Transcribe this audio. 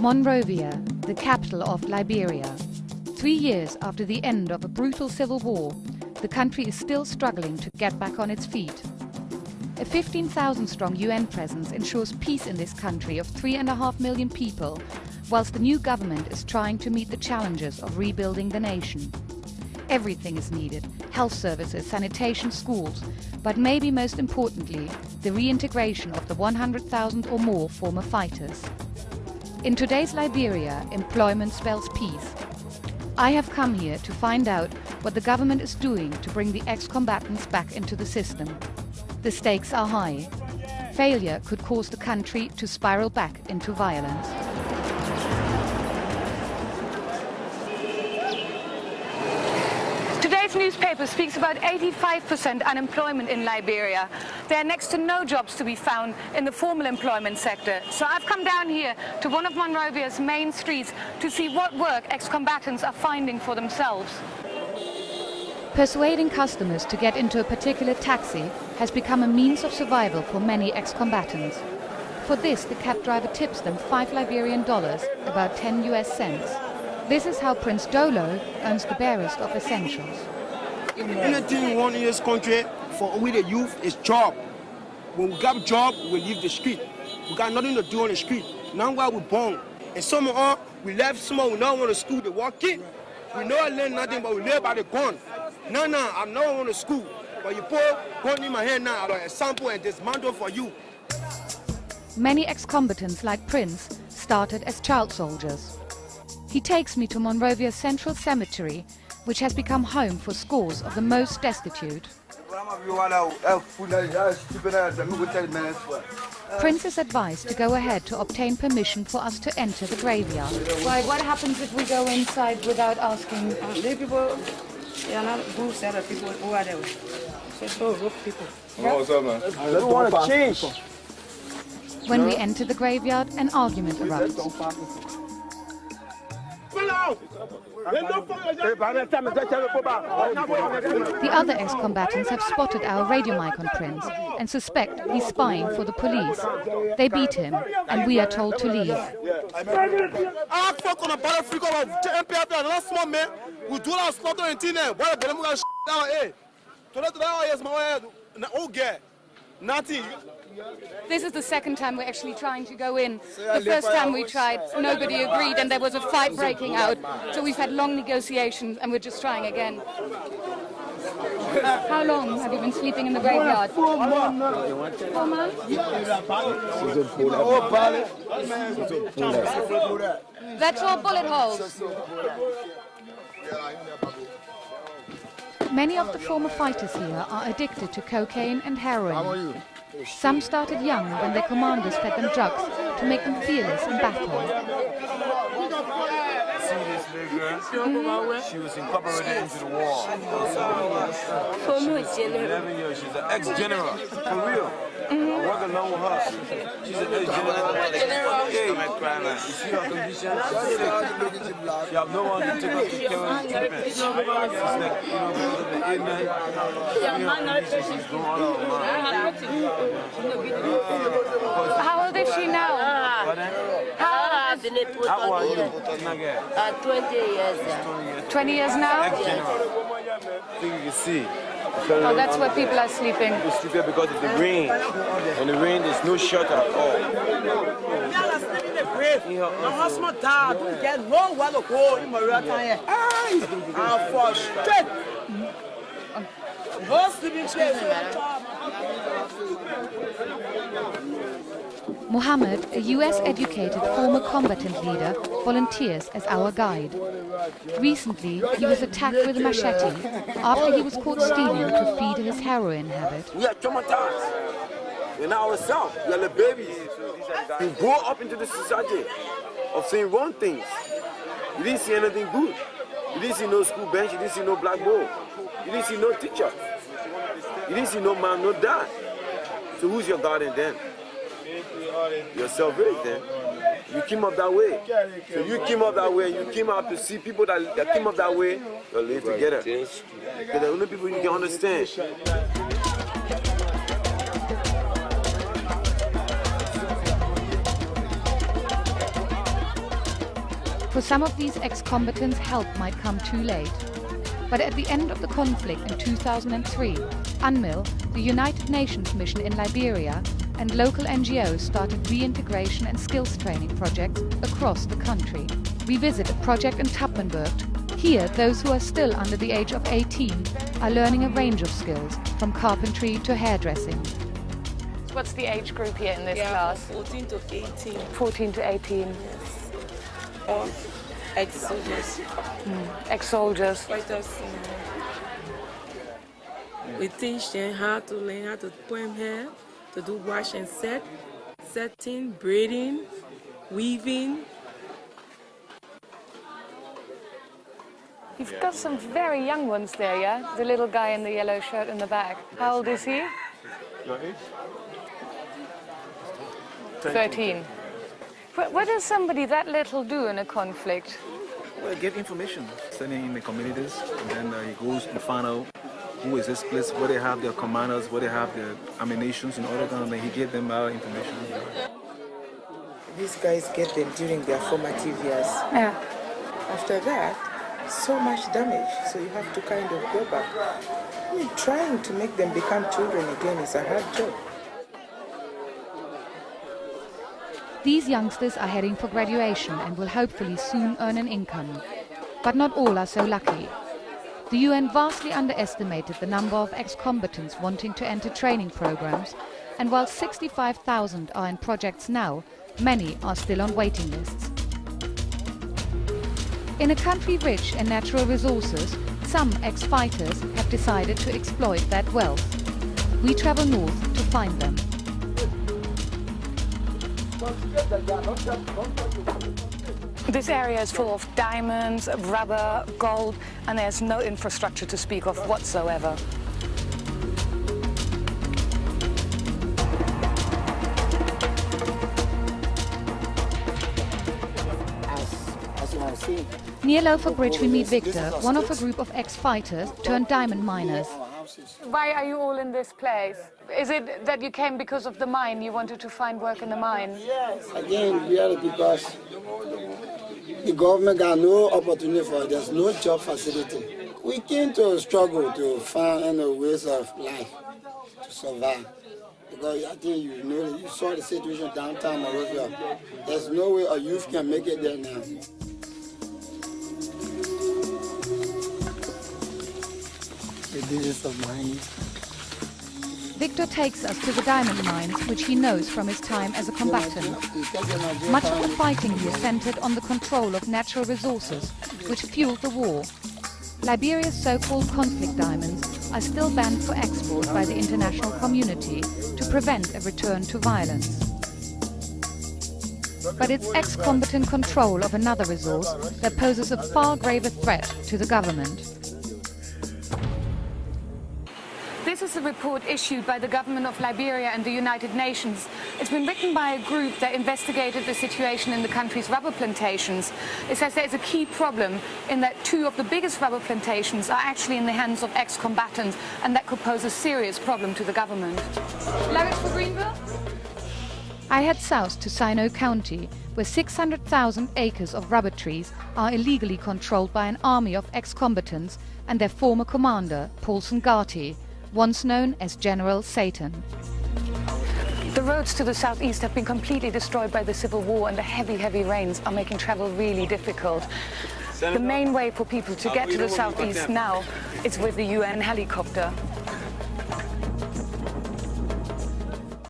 Monrovia, the capital of Liberia. 3 years after the end of a brutal civil war, the country is still struggling to get back on its feet. A 15,000-strong UN presence ensures peace in this country of 3.5 million people, whilst the new government is trying to meet the challenges of rebuilding the nation. Everything is needed: health services, sanitation, schools, but maybe most importantly, the reintegration of the 100,000 or more former fighters. In today's Liberia, employment spells peace. I have come here to find out what the government is doing to bring the ex-combatants back into the system. The stakes are high. Failure could cause the country to spiral back into violence. Today's newspaper speaks about 85% unemployment in Liberia. There are next to no jobs to be found in the formal employment sector. So I've come down here to one of Monrovia's main streets to see what work ex-combatants are finding for themselves. Persuading customers to get into a particular taxi has become a means of survival for many ex-combatants. For this, the cab driver tips them $5 Liberian, about 10 US cents. This is how Prince Dolo earns the barest of essentials. Anything we want in this country for we the youth is job. When we got job, we leave the street. We got nothing to do on the street. Now why we born. And some of us, we left, some of we not want to school, they walk in. We never learn nothing, but we live by the gun. No, I never want to school. But you put gun in my hand now, like a sample and dismantle for you. Many ex-combatants like Prince started as child soldiers. He takes me to Monrovia's Central Cemetery, which has become home for scores of the most destitute. Prince is advised to go ahead to obtain permission for us to enter the graveyard. Why, what happens if we go inside without asking? The people, they are not good set of people who are there. So rough people. Yeah? I don't want to change. When we enter the graveyard, an argument erupts. The other ex-combatants have spotted our radio mic on Prince and suspect he's spying for the police. They beat him, and we are told to leave. This is the second time we're actually trying to go in. The first time we tried, nobody agreed and there was a fight breaking out. So we've had long negotiations and we're just trying again. How long have you been sleeping in the graveyard? 4 months. 4 months? That's all bullet holes. Many of the former fighters here are addicted to cocaine and heroin. Some started young when their commanders fed them drugs to make them fearless in battle. See this little girl? She was incorporated into the war. She's 11 years. She's an ex-general. For real. I work along with her. She's an ex-general. Hey, you see her condition? She's sick. You have no one to take her to care of the treatment. She's like, she's going all over her mind. How old is she now? How old are you? 20 years. 20 years now? Ex-general. I think you can see. Oh, that's where people are sleeping. People sleep there because of the rain. When the rain, there's no shelter at all. My husband died. I don't get nowhere to go in Maria. I'm frustrated. No sleeping place. Mohammed, a US-educated former combatant leader, volunteers as our guide. Recently, he was attacked with a machete after he was caught stealing to feed his heroin habit. We are traumatized. We're not ourselves. We are the babies. We grow up into the society of saying wrong things. You didn't see anything good. You didn't see no school bench. You didn't see no blackboard. You didn't see no teacher. You didn't see no mom, no dad. So who's your guardian then? Yourself, right then. You came up that way. So you came up that way. You came out to see people that came up that way. They'll live together. Because the only people you can understand. For some of these ex-combatants, help might come too late. But at the end of the conflict in 2003, UNMIL, the United Nations mission in Liberia, and local NGOs started reintegration and skills training projects across the country. We visit a project in Tupmanburg. Here, those who are still under the age of 18 are learning a range of skills, from carpentry to hairdressing. What's the age group here in this class? 14 to 18. 14 to 18. Yes. Or ex-soldiers. Ex-soldiers. Fighters. We teach them how to learn how to comb hair, to do wash and set, setting, braiding, weaving. You've got some very young ones there, yeah? The little guy in the yellow shirt in the back. How old is he? Your age? 13. What does somebody that little do in a conflict? Well, get information, sending in the communities, and then he goes to find out who is this place, where they have their commanders, where they have their ammunition and all that kind of thing. He gave them our information. These guys get them during their formative years. Yeah. After that, so much damage, so you have to kind of go back. Trying to make them become children again is a hard job. These youngsters are heading for graduation and will hopefully soon earn an income. But not all are so lucky. The UN vastly underestimated the number of ex-combatants wanting to enter training programs, and while 65,000 are in projects now, many are still on waiting lists. In a country rich in natural resources, some ex-fighters have decided to exploit that wealth. We travel north to find them. This area is full of diamonds, rubber, gold, and there's no infrastructure to speak of whatsoever. Near Loafer Bridge we meet Victor, one of a group of ex-fighters turned diamond miners. Why are you all in this place? Is it that you came because of the mine, you wanted to find work in the mine? Yes, again, really, because the government got no opportunity for it. There's no job facility. We came to struggle to find ways of life to survive. Because I think you saw the situation downtown Rotheroe. There's no way a youth can make it there now. The business of mining. Victor takes us to the diamond mines, which he knows from his time as a combatant. Much of the fighting here centered on the control of natural resources, which fueled the war. Liberia's so-called conflict diamonds are still banned for export by the international community to prevent a return to violence. But it's ex-combatant control of another resource that poses a far graver threat to the government. This is a report issued by the government of Liberia and the United Nations. It's been written by a group that investigated the situation in the country's rubber plantations. It says there's a key problem in that 2 of the biggest rubber plantations are actually in the hands of ex-combatants, and that could pose a serious problem to the government. Luggage for Greenville? I head south to Sino County, where 600,000 acres of rubber trees are illegally controlled by an army of ex-combatants and their former commander, Paulson Garty, once known as General Satan. The roads to the southeast have been completely destroyed by the civil war, and the heavy rains are making travel really difficult. The main way for people to get to the southeast now is with the UN helicopter.